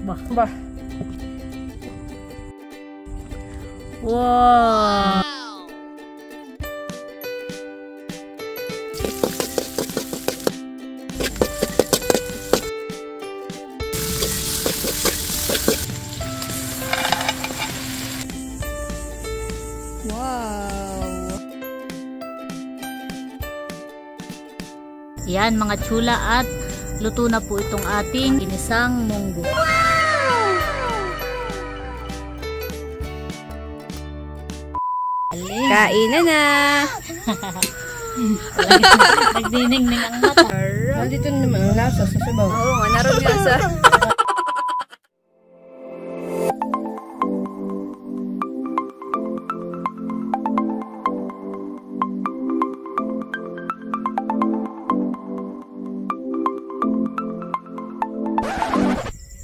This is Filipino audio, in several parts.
Bah. Bah. Wow. Yan mga chula, at luto na po itong ating ginisang munggo. Wow! Kainan na! Nagdiningning ang mata. Nandito naman ang lasa sa sabaw. Oo nga, naroon nga sa...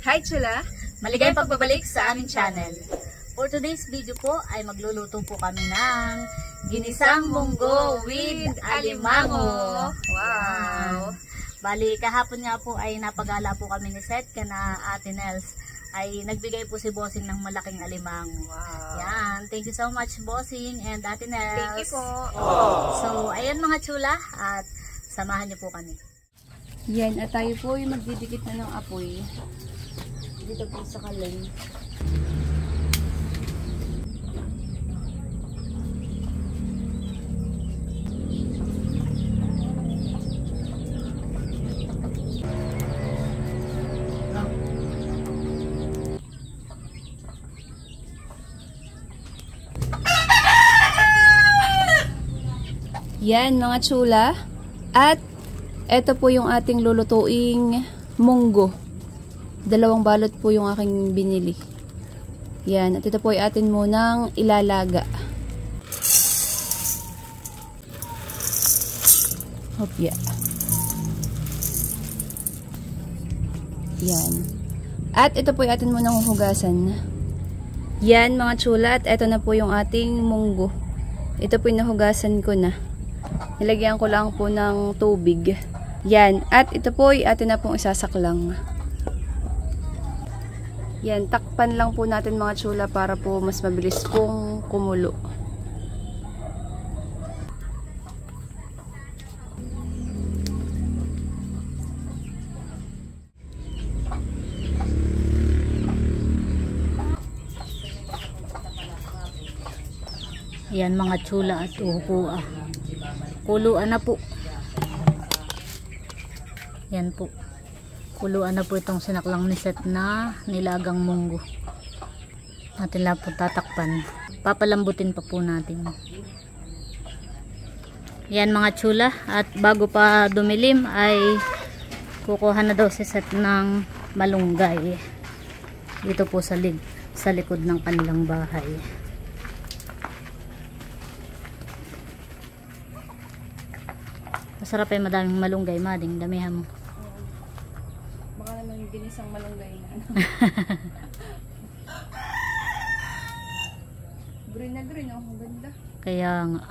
Hi chula! Maligayang pagbabalik sa aming channel. For today's video po ay magluluto po kami ng ginisang munggo with alimango. Wow! Bali kahapon nga po ay napagala po kami ni Seth kana Ate Nels. Ay nagbigay po si Bossing ng malaking alimango. Wow! Yan! Thank you so much Bossing and Ate Nels. Thank you po! So ayan mga chula, at samahan niyo po kami. Yan, at tayo po yung magdidikit na ng apoy. Dito po sa kaleng. Yan mga chula. At ito po yung ating lulutuing munggo. 2 balot po yung aking binili. Yan. At ito po ay atin munang ilalaga. Hopya. Yan. At ito po ay atin munang huhugasan. Yan mga chula. At ito na po yung ating munggo. Ito po yung nahugasan ko na. Nilagyan ko lang po ng tubig. Yan. At ito po ay atin na pong isasaklang. Yan, takpan lang po natin mga chula para po mas mabilis pong kumulo. Yan mga chula, at upo kuluan na po. Yan po. Kuluan na po itong sinaklang ni Seth na nilagang munggo. Natin lang po tatakpan. Papalambutin pa po natin. Yan mga chula, at bago pa dumilim ay kukuha na daw si Seth ng malunggay. Dito po sa likod ng kanilang bahay. Masarap ay madaming malunggay, mading damihan mo. Ginisang malunggay na. Green na green, oh. Ang ganda. Kaya nga.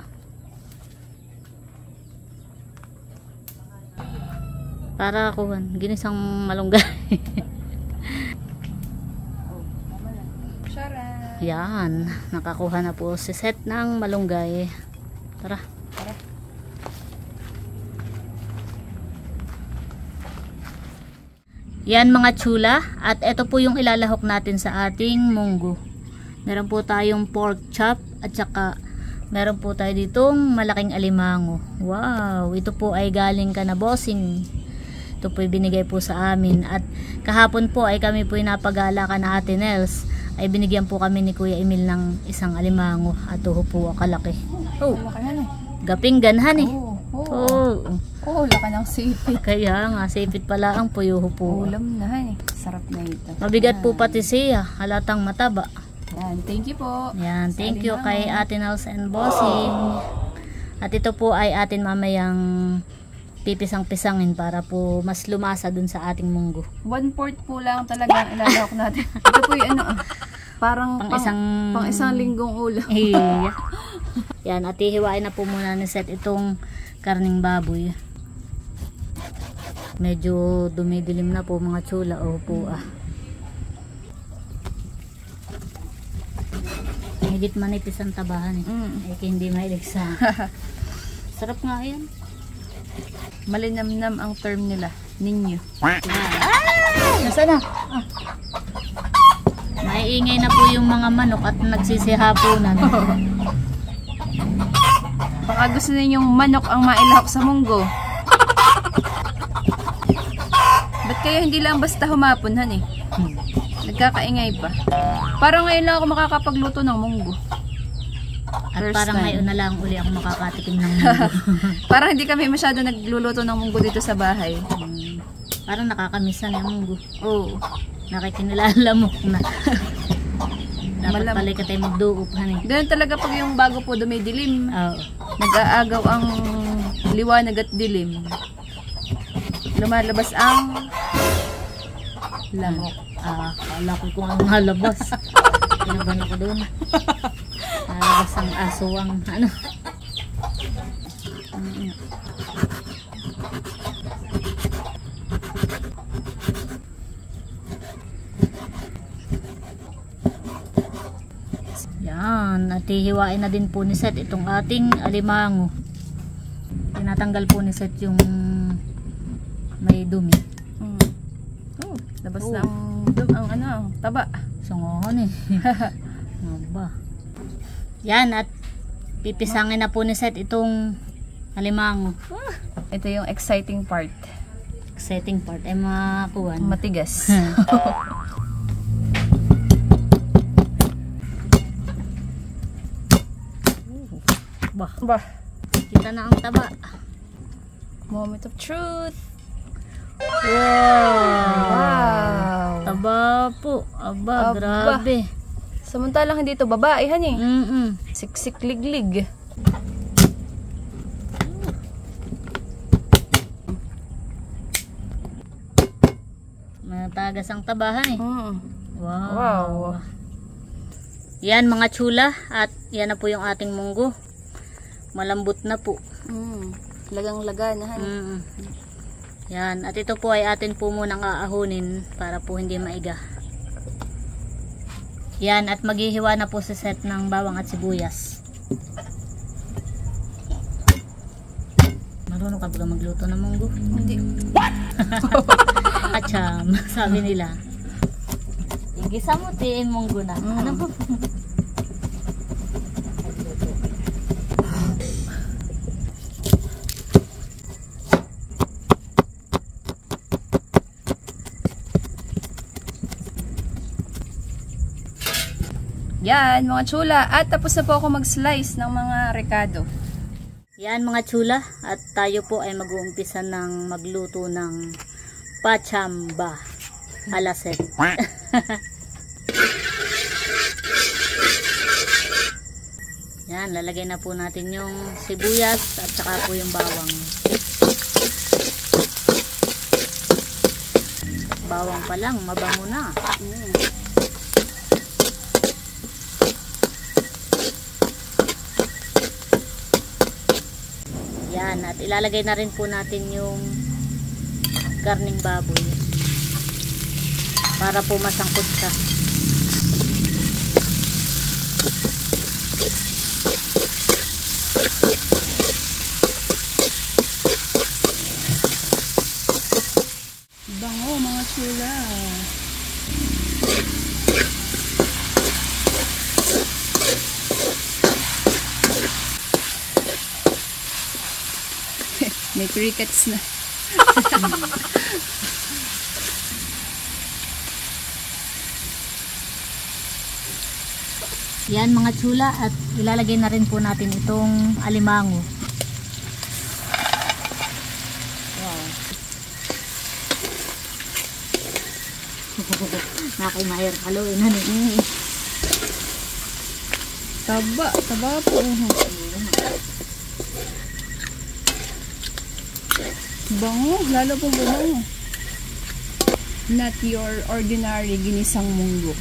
Para kuhan, ginisang malunggay. Oh, tama na. Charan! Yan, nakakuha na po si Seth ng malunggay. Tara. Tara. Yan mga chula, at ito po yung ilalahok natin sa ating munggo. Meron po tayong pork chop, at saka meron po tayo ditong malaking alimango. Wow, ito po ay galing ka na Bossing. Ito po ay binigay po sa amin, at kahapon po ay kami po ay napagala ka na Ate Nels. Ay binigyan po kami ni Kuya Emil ng isang alimango, at ito po kalaki. Oh, gaping ganhan eh. Oh, laka ng sipit. Kaya nga, sipit pala ang puyuho po. Ulam na eh. Sarap na ito. Mabigat po pati siya. Halatang mataba. Yan, thank you po. Yan, thank you kay Ate Nels and Bossing. At ito po ay atin mamayang pipisang-pisangin para po mas lumasa dun sa ating munggo. 1/4 po lang talaga ang ilalahok natin. Ito po yung ano, parang pang isang linggong ulam. Iya. Yan, at hihiwain na po muna ni Seth itong karning baboy. Medyo dumidilim na po mga chula. Opo Higit manipis ang tabahan eh. Eh kaya hindi mahilig sa... Sarap nga yan. Malinamnam ang term nila. Ninyo. Nasaan na? Maiingay na po yung mga manok at nagsisihapunan. Baka gusto ninyong manok ang mailahok sa munggo. Ba't kaya hindi lang basta humapon, han eh? Nagkakaingay pa. Parang ngayon lang ako makakapagluto ng munggo. At parang ngayon na lang uli ako makakatikim ng munggo. Parang hindi kami masyado nagluluto ng munggo dito sa bahay. Parang nakakamisan yung munggo. Oo. Nakikinilalamok na. Dapat pala ka tayo magduup, han eh. Ganun talaga pag yung bago po dumidilim. Oo. Nag-aagaw ang liwanag at dilim. Lumalabas ang lamok. Kala ko kung ang halabas. Pinaban ako doon. Halabas ang aswang. Ano? Yan. At hihiwain na din po ni Seth itong ating alimango. Tinatanggal po ni Seth yung may dumi. Oh, labas na ang taba. Sungohon eh. Aba. Yan, at pipisangin na po ni Seth itong alimango. Ito yung exciting part. Exciting part ay makakuha. Matigas. Bah. Kita na ang taba. Moment of truth. Wow. Taba po. Aba, grabe. Samantalang hindi ito babae, han eh. Siksik liglig. Matagas ang tabahan eh. Wow. Yan mga chula, at yan na po yung ating munggo. Malambot na po. Lagang-laga na, han. Yan, at ito po ay atin po munang aahunin para po hindi maiga. Yan, at maghihiwa na po sa set ng bawang at sibuyas. Marunong ka ba magluto ng munggo? Hindi. Acham, sabi nila. Igisa mo tiin munggo na. Ano po? Yan, mga chula. At tapos na po ako mag-slice ng mga rekado. Yan mga chula. At tayo po ay mag-uumpisa ng magluto ng pachamba alaset. Yan, lalagay na po natin yung sibuyas at saka po yung bawang. Bawang pa lang, mabango na. Yan, at ilalagay na rin po natin yung karning baboy para po masangkot siya. Bango mga chula. May crickets na. Yan mga chula, at ilalagay na rin po natin itong alimango. Wow. Nakimahir haluin na rin. Taba po. Bango, lalo po bango. Not your ordinary ginisang munggo.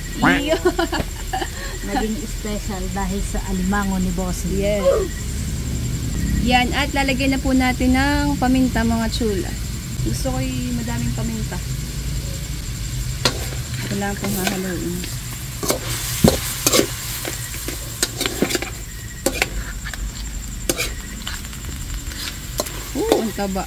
Naging special dahil sa alimango ni Bossy. Yes. Yan, at lalagay na po natin ng paminta mga chula. Gusto ko yung madaming paminta. Ito lang pong hahaluin. Ang taba.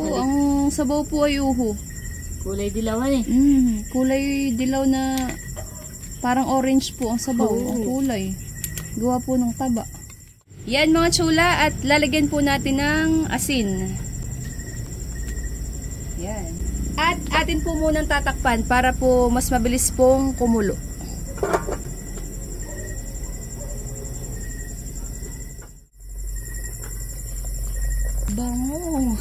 Ang sabaw po ay uho. Kulay dilawan eh. Kulay dilaw na parang orange po ang sabaw. Ang kulay. Gawa po ng taba. Yan mga chula, at lalagyan po natin ng asin. Yan. At atin po munang tatakpan para po mas mabilis pong kumulo. Bango.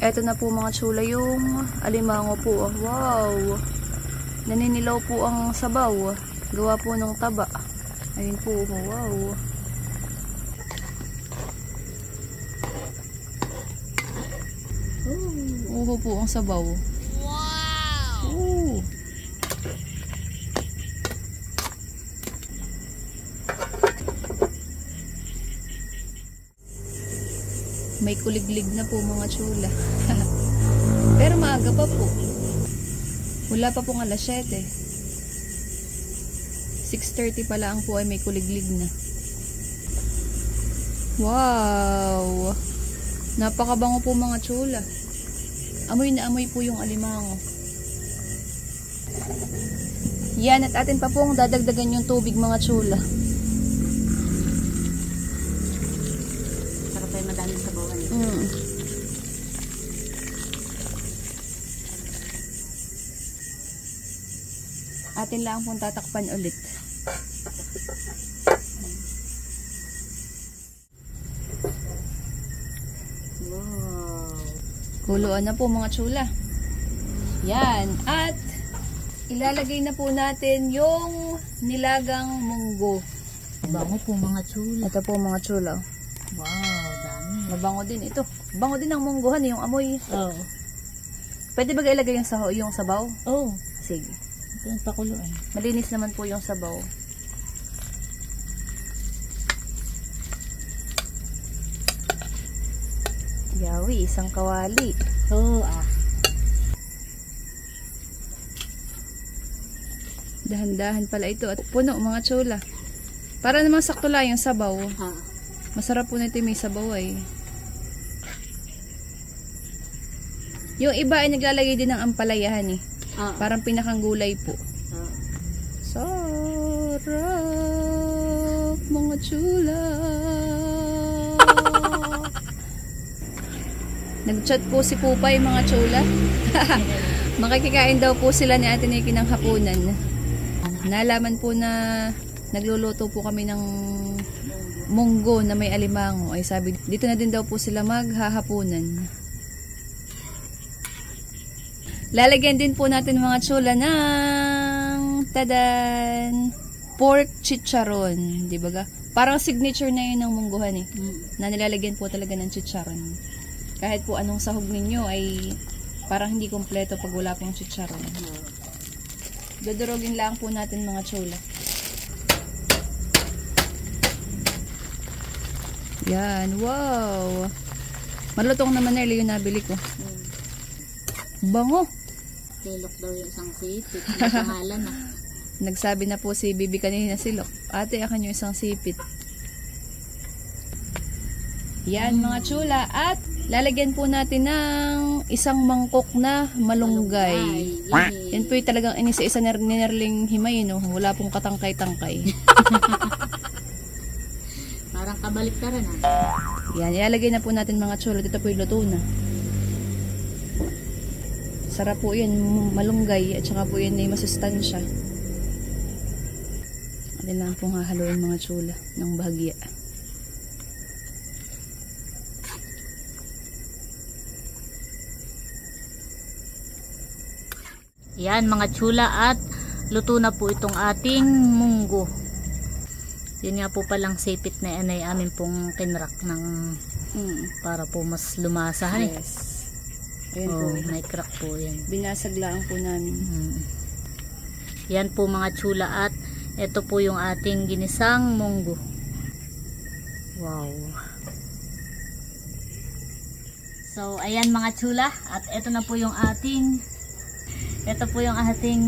Eto na po mga chula yung alimango po. Wow. Naninilaw po ang sabaw. Gawa po ng taba. Ayun po. Wow. Uho po ang sabaw. Wow. May kuliglig na po mga chula. Pero maaga pa po. Wala pa pong alas 7. 6:30 pa lang po ay may kuliglig na. Wow! Napakabango po mga chula. Amoy na amoy po yung alimango. Yan, at atin pa pong dadagdagan yung tubig mga chula. Sarap tayo madaming sabawan. Atin lang pong tatakpan ulit. Wow. Kuluan na po mga chula. Yan. At ilalagay na po natin yung nilagang munggo. Bango po mga chula. Ito po mga chula. Wow, dami. Mabango din ito. Bango din ang munggohan, yung amoy. Oh. Pwede ba ilagay yung sabaw? Oh. Sige. Ito yung pakuluan. Malinis naman po yung sabaw. Yawi, isang kawali. Oh, Dahan-dahan pala ito. At puno mga chula. Para namang sakto lang yung sabaw. Masarap po na ito may sabaw ay. Yung iba ay naglalagay din ng ampalayahan eh. Parang pinakang gulay po. Sarap mga chula. Nag-chat po si Pupay mga chula. Makikikain daw po sila ni Ate Nikki ng hapunan. Nalaman po na nagluluto po kami ng munggo na may alimango. Ay sabi, dito na din daw po sila maghahapunan. Lalagyan din po natin mga chula ng tadan, pork chicharon, di ba ga? Parang signature na yun ng munggohan eh. Na nilalagyan po talaga ng chicharon. Kahit po anong sahog ninyo ay parang hindi kompleto pag wala pong chicharon. Dodorogin lang po natin mga chula. Yan, wow! Malutong naman na yung nabili ko. Bango! Silok daw yung isang sipit. May pangalan na. Nagsabi na po si Bibi kanina silok. Ate, akan yung isang sipit. Yan mga chula. At lalagyan po natin ng isang mangkok na malunggay. Yan po yung talagang isa-isa ninerling himay. No? Wala pong katangkay-tangkay. Parang kabalik ka rin Yan, ilalagay na po natin mga chula. Dito po yung luto na. Sarap po yan, malunggay. At saka po yan ay masustansya. Atin lang pong hahaluin mga chula ng bahagya. Yan mga chula, at luto na po itong ating munggo. Yun nga po palang sipit na yan ay amin pong kinrak ng para po mas lumasahan eh. Yes. Ayan po. May crack po yan. Binasag lang po namin. Yan po mga chula, at ito po yung ating ginisang munggo. Wow. So, ayan mga chula. At ito na po yung ating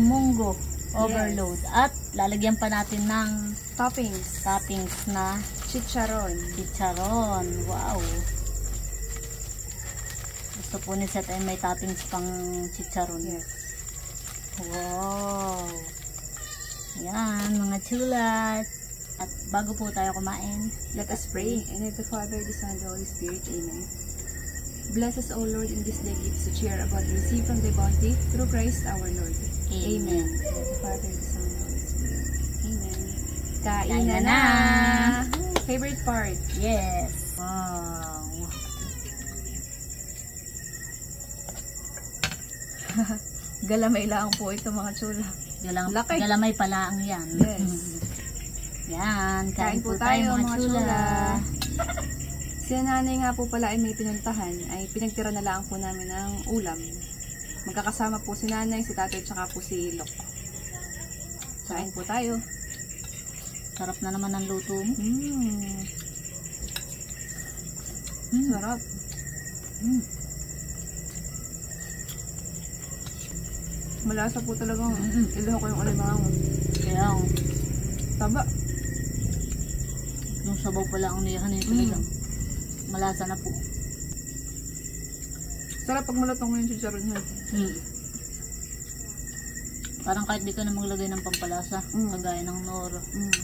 munggo overload. Yes. At lalagyan pa natin ng Toppings. toppings na Chicharon. chicharon. Wow. Gusto po ni Seth ay may toppings pang chicharon. Yes. Wow. Ayan mga chula. At bago po tayo kumain, Let us pray. In the name of the Father, the Son, and the Holy Spirit. Amen. Bless us, O Lord, in this day gifts to cheer about the receive from thy bounty through Christ our Lord. Amen. In the name of the Father, the Son, and the Holy Spirit. Amen. Kain Kain na na na! na! Favorite part. Yes. Wow. Galamay lang po ito mga chula. Laki. Galamay pala ang yan. Yes. Yan. Kain po tayo mga chula. Si nanay nga po pala ay may pinuntahan, ay pinagtira na lang po namin ng ulam. Magkakasama po si nanay, si tatay, tsaka po si Lok. Kain po tayo. Sarap na naman ang luto mo. Sarap. Malasa po talagang ilaw ko yung alimango. Kaya ang Taba. yung sabaw pala ang niyahan eh. Talagang malasa na po. Sarap pag malatong mo yung chicharon niya. Parang kahit di ka na maglagay ng pampalasa, kagaya ng nor, Mm.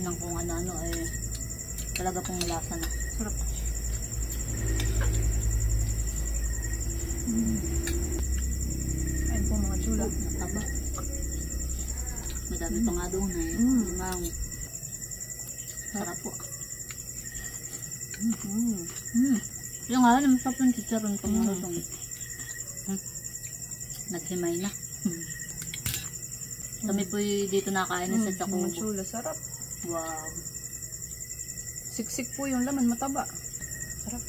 ng kung ano-ano, eh, talaga pong malasa na. Sarap. Ayun po mga chula. Nataba. Madami pa nga doon eh. Limang. Sarap po. Yung nga, masarap yung chicharon pag malutong. Naghimay na. Kami po dito nakain sa Mga Tacubo. chula, sarap. Wow. Siksik po yung laman, mataba. Sarap.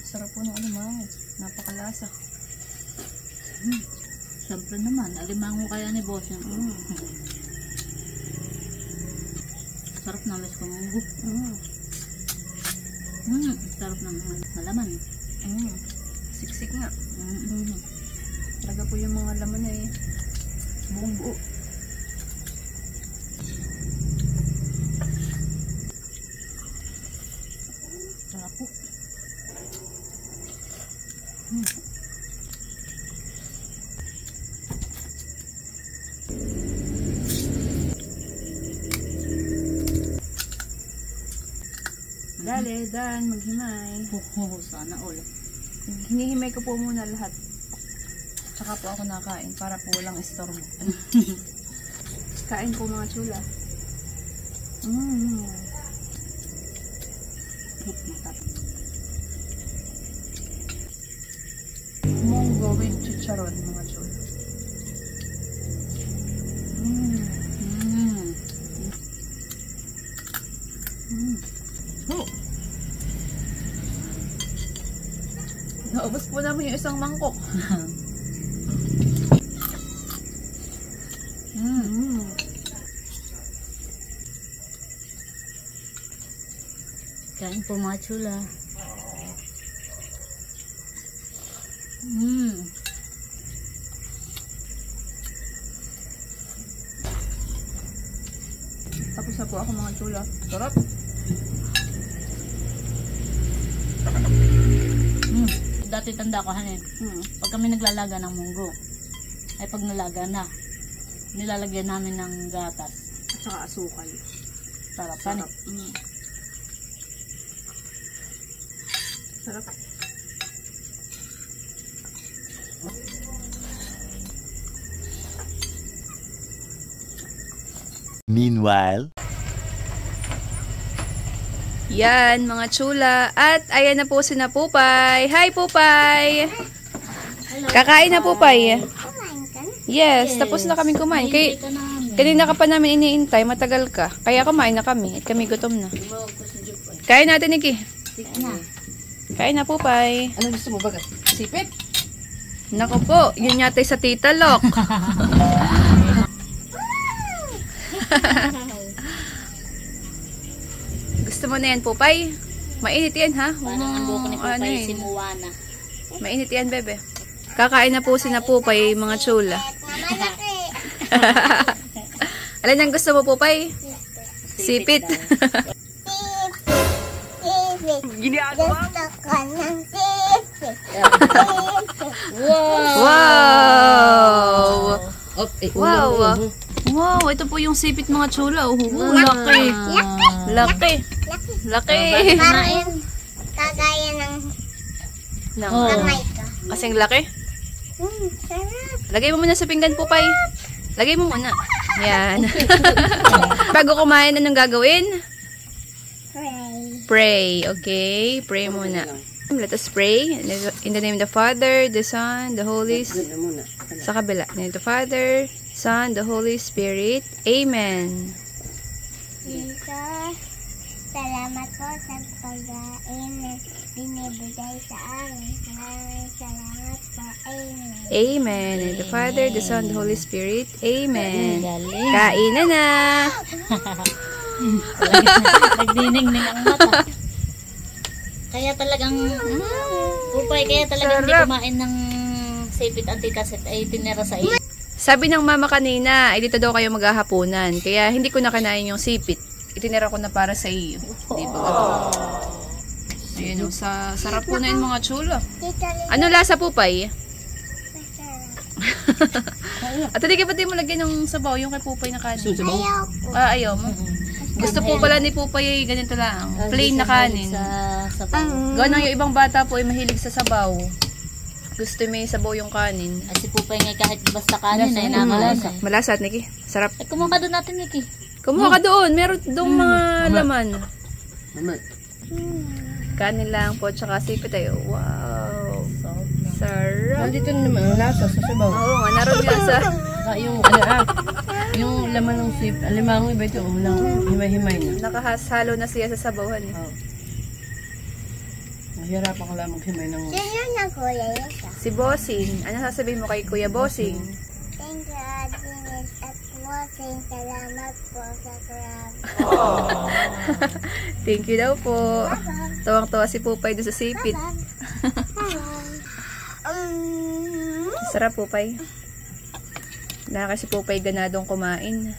Sarap po ng alimango. Napakalasa. Siyempre naman, alimango kaya ni boss yan. Sarap na mas kumunggo. Sarap ng malaman. Siksik nga. Talaga po yung mga laman ay buong buo. Sarap po. Dali, Dan, maghimay. Sana all. Hinihimay ko po muna lahat. Tsaka po ako nakain para po walang istorbo. Kain po mga chula. Munggo with chicharon mga chula. Naubos po namin yung isang mangkok. Kain po mga chula. Tapos na po ako mga chula. Sarap. Dati tanda ko hanin. Pag kami naglalaga ng munggo, ay pag nalaga na, nilalagyan namin ng gatas. At saka asukal. Sarap. Sarap. Sarap. Meanwhile, yan mga chula. At ayan na po si na Pupay. Hi Pupay! Hello, Kakain na Pupay. Kumain ka? Yes, tapos na kami kumain. Kanina ka pa namin iniintay, matagal ka. Kaya kumain na kami at kami gutom na. Kain natin, Nikki. Kain na Pupay. Ano gusto mo bagat? Sipit? Naku po, yun yata sa Tita Lok. Gusto Gusto mo na yan, Pupay? Mainit yan, ha? Parang ang buko ni Pupay si Moana. Mainit yan, bebe. Kakain na po si na Pupay, mga chula. Alam niyang gusto mo, Pupay? Sipit. Ginagawa ko ng sipit. Wow! Wow! Wow, ito po yung sipit, mga chula. Laki. Laki. Laki. Parang kagaya ng kamay ko. Kasing laki. Sarap. Lagay mo muna sa pinggan, Pupay. Lagay mo muna. Yan. Bago kumain, anong gagawin? Pray. Pray. Okay? Pray muna. Let us pray. In the name of the Father, the Son, the Holy Spirit. Sa kabila. In the name of the Father, Son, the Holy Spirit. Amen. Jesus, salamat po sa pagkain na binibigay sa amin. Maraming salamat po. Amen. Amen. In the Father, the Son, the Holy Spirit. Amen. Galing. Kain na. Nagdining-ning ang mata. Kaya talagang, Pupay, kaya talagang hindi kumain ng sipit antitasit ay tinira sa iyo. Sabi ng mama kanina, ay dito daw kayo maghahaponan. Kaya hindi ko na kinain yung sipit. Itinira ko na para sa iyo. Di ba? Ayun, sarap po na yun, mga chulo. Ano lasa, Pupay? At hindi ka ba di mo lagyan ng sabaw, yung kay Pupay na kanin? Ayoko. Ayaw mo. Gusto po pala ni Pupay ganito lang, plain na kanin. Sa sabaw. Ganun yung ibang bata po ay mahilig sa sabaw. Gusto may sabaw yung kanin. At si Pupay nga kahit basta kanin ay nakalasa. Malasa at Nikki. Sarap. Ay, kumuha ka doon natin, Nikki. Kumuha ka doon. Meron doong mga laman. Kanin lang po, tsaka sipit tayo. Wow. Sarap. Dito naman ang lasa sa sabaw. Oo nga, naroon nga sa... Yung laman ng sip, alimang iba ito, ulang himay-himay na. Nakahalo na siya sa sabawan. Eh. Oh. Mahirap ako lang maghimay ng... Sino na kuya yun siya? Si Bossing. Ano sasabihin mo kay Kuya Bossing? Thank you, Adines at Bossing. Salamat po sa crab. Thank you daw po. Tawang-tawa si Pupay doon sa sipit. Sarap, Pupay. Wala kasi Pupay ganadong kumain.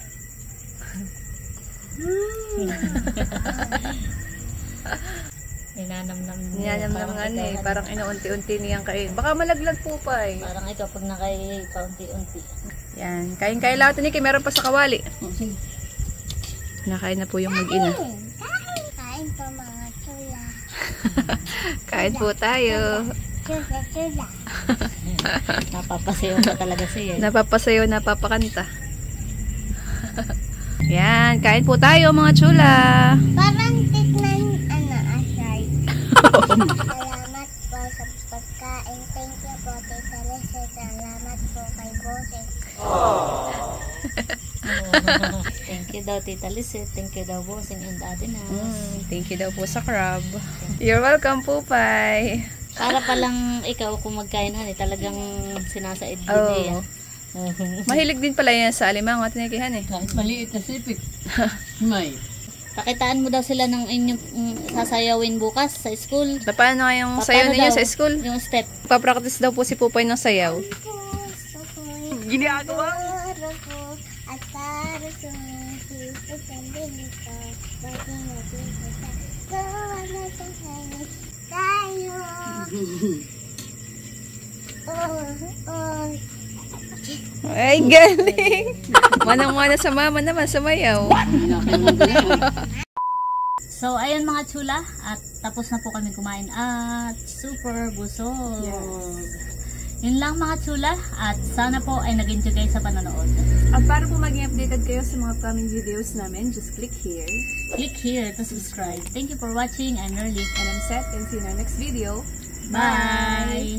Ninanamnam Ninanamnam nga eh. Parang inuunti-unti niyang kain. Baka malaglag, Pupay. Parang ikaw pag nakaikaunti-unti. Yan. Kain-kain lahat ni Kay. Meron pa sa kawali. Nakain na po yung mag-ina. Kain po mga chula. Kain po tayo. Chula. Napapasayaw ka talaga siya. Napapasayo, napapakanta. Yan. Kain po tayo mga chula. Parang tikman, aside. Salamat po sa pagkain. Thank you po, Tita Lisa. Salamat po kay Bossing. Thank you daw, Tita Lizette. Thank you daw, Bossing and Ate Nas. Thank you daw po sa crab. You're welcome, Pupay. Para palang ikaw kung magkain honey, talagang sinasaid din Oo. niya. Mahilig din pala yan sa alimango at tinikihan eh. Kahit maliit na sipit. Himay. Pakitaan mo daw sila ng inyong sasayawin bukas sa school. Paano nga yung sayaw ninyo sa school? Yung step. Papractice daw po si Pupay ng sayaw. Ginagawa? At para sumisipit ang binito. Pwede natin sa gawa na sa hanis tayo. Ay, galing! Manang-mana sa mama naman, sumayaw. So, ayun mga chula. At tapos na po kami kumain. At super busog. Yun lang mga chula. At sana po ay nag-enjoy kayo sa panonood. At para po maging updated kayo sa mga upcoming videos namin, just click here. Click here to subscribe. Thank you for watching. I'm Nerly. And I'm Seth, and see you in our next video. Bye!